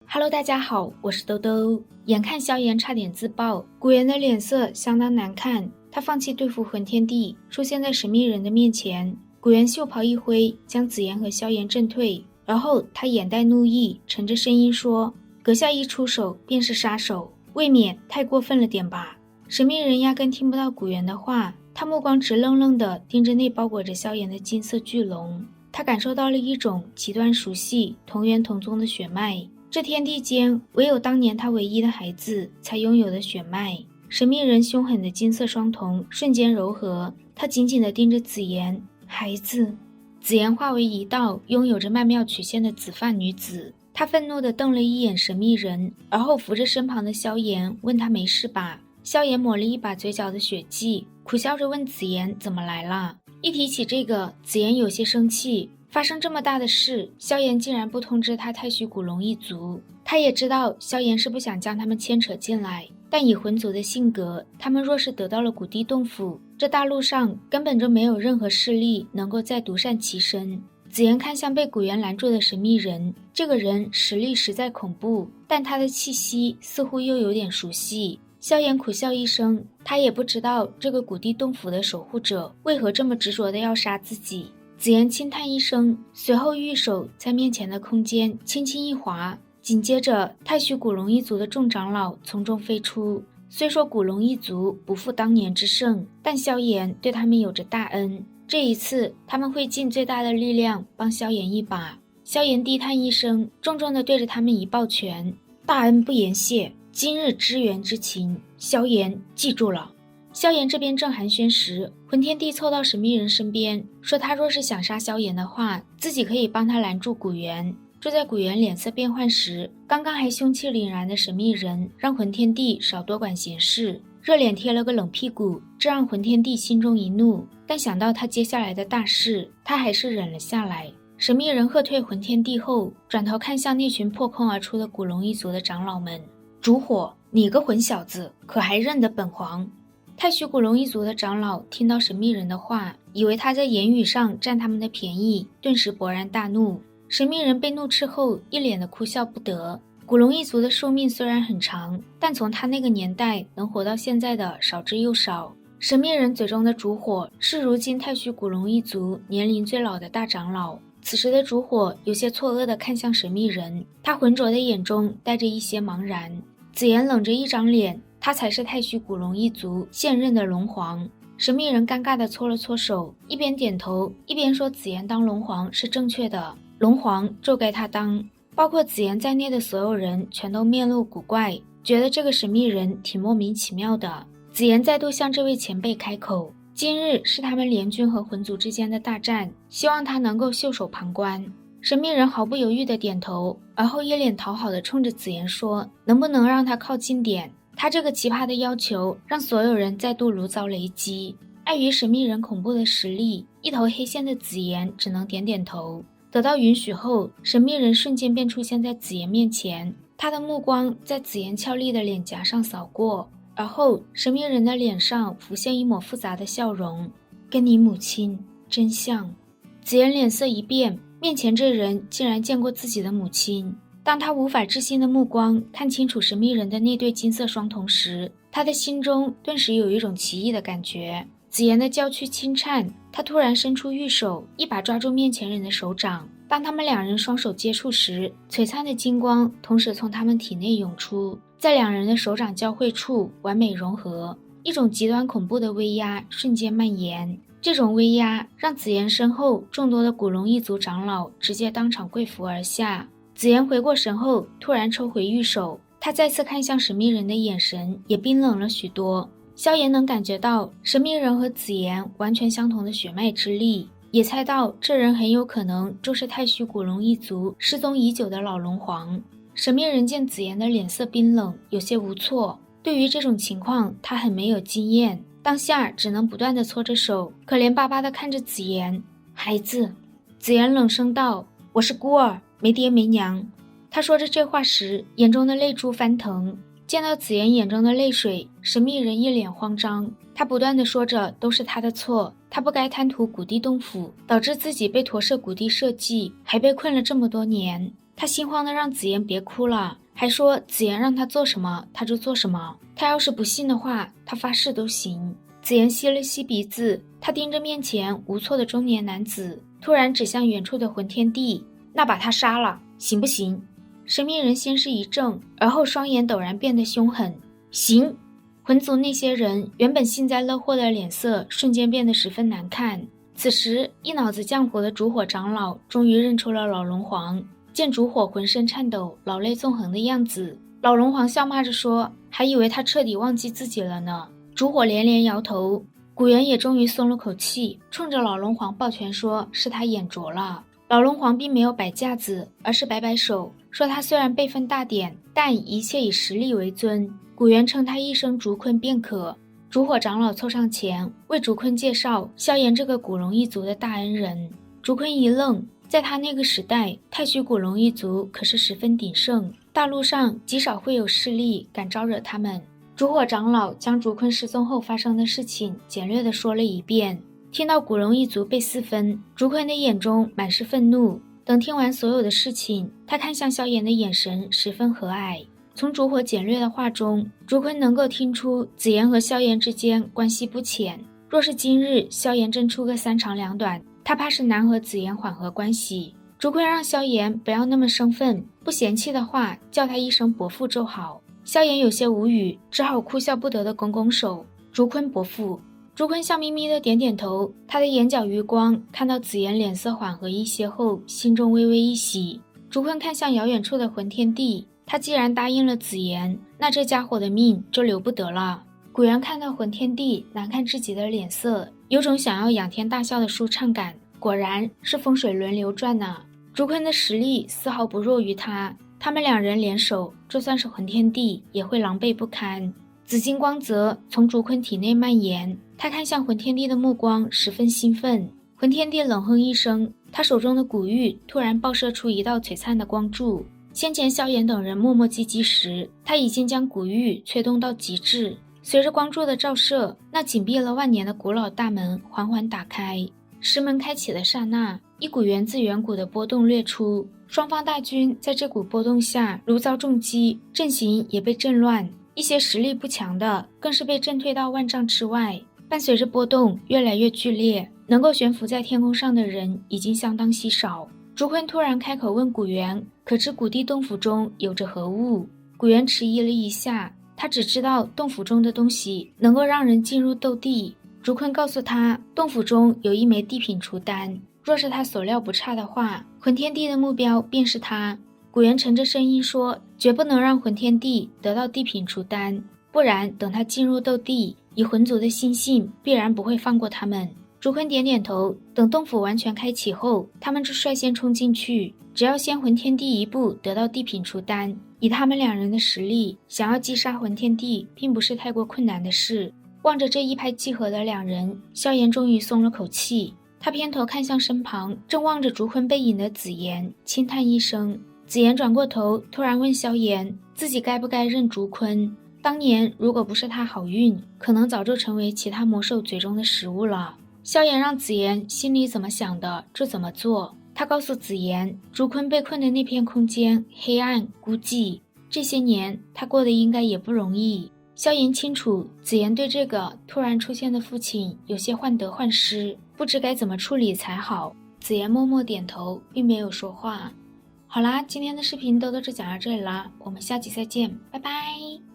Hello，大家好，我是兜兜。眼看萧炎差点自爆，古元的脸色相当难看，他放弃对付魂天帝，出现在神秘人的面前。古元袖袍一挥，将紫妍和萧炎震退，然后他眼带怒意，沉着声音说：“阁下一出手便是杀手，未免太过分了点吧？”神秘人压根听不到古元的话，他目光直愣愣地盯着那包裹着萧炎的金色巨龙。他感受到了一种极端熟悉、同源同宗的血脉。这天地间唯有当年他唯一的孩子才拥有的血脉。神秘人凶狠的金色双瞳瞬间柔和，他紧紧地盯着紫妍。孩子。紫妍化为一道拥有着曼妙曲线的紫发女子，她愤怒地瞪了一眼神秘人，而后扶着身旁的萧炎问他没事吧。萧炎抹了一把嘴角的血迹，苦笑着问紫妍怎么来了。一提起这个，紫妍有些生气，发生这么大的事，萧炎竟然不通知他太虚古龙一族。他也知道萧炎是不想将他们牵扯进来，但以魂族的性格，他们若是得到了古地洞府，这大陆上根本就没有任何势力能够再独善其身。紫妍看向被古元拦住的神秘人，这个人实力实在恐怖，但他的气息似乎又有点熟悉。萧炎苦笑一声，他也不知道这个古地洞府的守护者为何这么执着地要杀自己。紫妍轻叹一声，随后玉手在面前的空间轻轻一划，紧接着太虚古龙一族的众长老从中飞出。虽说古龙一族不复当年之盛，但萧炎对他们有着大恩，这一次他们会尽最大的力量帮萧炎一把。萧炎低叹一声，重重地对着他们一抱拳：大恩不言谢，今日支援之情，萧炎记住了。萧炎这边正寒暄时，魂天帝凑到神秘人身边，说他若是想杀萧炎的话，自己可以帮他拦住古元。就在古元脸色变幻时，刚刚还凶气凛然的神秘人让魂天帝少多管闲事，热脸贴了个冷屁股，这让魂天帝心中一怒，但想到他接下来的大事，他还是忍了下来。神秘人喝退魂天帝后，转头看向那群破空而出的古龙一族的长老们：烛火，你个混小子，可还认得本皇？太虚古龙一族的长老听到神秘人的话，以为他在言语上占他们的便宜，顿时勃然大怒。神秘人被怒斥后，一脸的哭笑不得。古龙一族的寿命虽然很长，但从他那个年代能活到现在的少之又少。神秘人嘴中的烛火是如今太虚古龙一族年龄最老的大长老。此时的烛火有些错愕地看向神秘人，他浑浊的眼中带着一些茫然。紫妍冷着一张脸，他才是太虚古龙一族现任的龙皇。神秘人尴尬地搓了搓手，一边点头一边说紫妍当龙皇是正确的，龙皇就该他当。包括紫妍在内的所有人全都面露古怪，觉得这个神秘人挺莫名其妙的。紫妍再度向这位前辈开口，今日是他们联军和魂族之间的大战，希望他能够袖手旁观。神秘人毫不犹豫地点头，而后一脸讨好地冲着紫妍说：能不能让他靠近点？他这个奇葩的要求让所有人再度如遭雷击。碍于神秘人恐怖的实力，一头黑线的紫妍只能点点头。得到允许后，神秘人瞬间便出现在紫妍面前，他的目光在紫妍俏丽的脸颊上扫过，而后神秘人的脸上浮现一抹复杂的笑容：跟你母亲真像。紫妍脸色一变，面前这人竟然见过自己的母亲。当他无法置信的目光看清楚神秘人的那对金色双瞳时，他的心中顿时有一种奇异的感觉。紫妍的娇躯轻颤，他突然伸出玉手，一把抓住面前人的手掌。当他们两人双手接触时，璀璨的金光同时从他们体内涌出，在两人的手掌交汇处完美融合，一种极端恐怖的威压瞬间蔓延。这种威压让紫妍身后众多的古龙一族长老直接当场跪伏而下。紫妍回过神后，突然抽回玉手，他再次看向神秘人的眼神也冰冷了许多。萧炎能感觉到神秘人和紫妍完全相同的血脉之力，也猜到这人很有可能就是太虚古龙一族失踪已久的老龙皇。神秘人见紫妍的脸色冰冷，有些无措。对于这种情况，他很没有经验，当下只能不断地搓着手，可怜巴巴地看着紫妍。孩子。紫妍冷声道：我是孤儿，没爹没娘。他说着这话时，眼中的泪珠翻腾。见到紫妍眼中的泪水，神秘人一脸慌张。他不断地说着都是他的错，他不该贪图古地洞府，导致自己被驼舍古地设计，还被困了这么多年。他心慌的让子言别哭了，还说子言让他做什么他就做什么，他要是不信的话，他发誓都行。子言吸了吸鼻子，他盯着面前无措的中年男子，突然指向远处的浑天帝，那把他杀了，行不行？神秘人先是一怔，而后双眼陡然变得凶狠，行。魂族那些人原本幸灾乐祸的脸色瞬间变得十分难看。此时一脑子浆糊的烛火长老终于认出了老龙皇，见烛火浑身颤抖，老泪纵横的样子，老龙皇笑骂着说，还以为他彻底忘记自己了呢。烛火连连摇头，古元也终于松了口气，冲着老龙皇抱拳说，是他眼拙了。老龙皇并没有摆架子，而是摆摆手，说他虽然辈分大点，但一切以实力为尊，古元称他一声烛坤便可。烛火长老凑上前为烛坤介绍萧炎这个古龙一族的大恩人。烛坤一愣，在他那个时代，太虚古龙一族可是十分鼎盛，大陆上极少会有势力敢招惹他们。烛火长老将烛坤失踪后发生的事情简略地说了一遍。听到古龙一族被四分，烛坤的眼中满是愤怒。等听完所有的事情，他看向萧炎的眼神十分和蔼。从烛火简略的话中，烛坤能够听出子言和萧炎之间关系不浅。若是今日萧炎真出个三长两短，他怕是难和子言缓和关系。烛坤让萧炎不要那么生分，不嫌弃的话叫他一声伯父就好。萧炎有些无语，只好哭笑不得的拱拱手，烛坤伯父。烛坤笑眯眯的点点头，他的眼角余光看到子言脸色缓和一些后，心中微微一喜。烛坤看向遥远处的浑天帝，他既然答应了子言，那这家伙的命就留不得了。古元看到浑天帝难看至极的脸色，有种想要仰天大笑的舒畅感，果然是风水轮流转呐。烛坤的实力丝毫不弱于他，他们两人联手，就算是浑天帝也会狼狈不堪。紫金光泽从烛坤体内蔓延，他看向浑天帝的目光十分兴奋。浑天帝冷哼一声，他手中的古玉突然爆射出一道璀璨的光柱。先前萧炎等人磨磨唧唧时，他已经将古玉催动到极致。随着光柱的照射，那紧闭了万年的古老大门缓缓打开。石门开启的刹那，一股源自远古的波动掠出，双方大军在这股波动下如遭重击，阵型也被震乱。一些实力不强的更是被震退到万丈之外。伴随着波动越来越剧烈，能够悬浮在天空上的人已经相当稀少。烛坤突然开口问古元，可知古地洞府中有着何物？古元迟疑了一下，他只知道洞府中的东西能够让人进入斗地。烛坤告诉他，洞府中有一枚地品除丹，若是他所料不差的话，浑天帝的目标便是他。古元沉着声音说，绝不能让浑天帝得到地品除丹，不然等他进入斗地，以魂族的心性必然不会放过他们。烛坤点点头，等洞府完全开启后，他们就率先冲进去。只要先浑天帝一步得到地品除丹，以他们两人的实力，想要击杀浑天帝并不是太过困难的事。望着这一拍即合的两人，萧炎终于松了口气。他偏头看向身旁正望着烛坤背影的紫妍，轻叹一声。紫妍转过头，突然问萧炎，自己该不该认烛坤？当年如果不是他好运，可能早就成为其他魔兽嘴中的食物了。萧炎让紫妍心里怎么想的就怎么做。他告诉紫妍，烛坤被困的那片空间黑暗孤寂，这些年他过得应该也不容易。萧炎清楚紫妍对这个突然出现的父亲有些患得患失，不知该怎么处理才好。紫妍默默点头，并没有说话。好啦，今天的视频都到这讲到这里啦，我们下期再见，拜拜。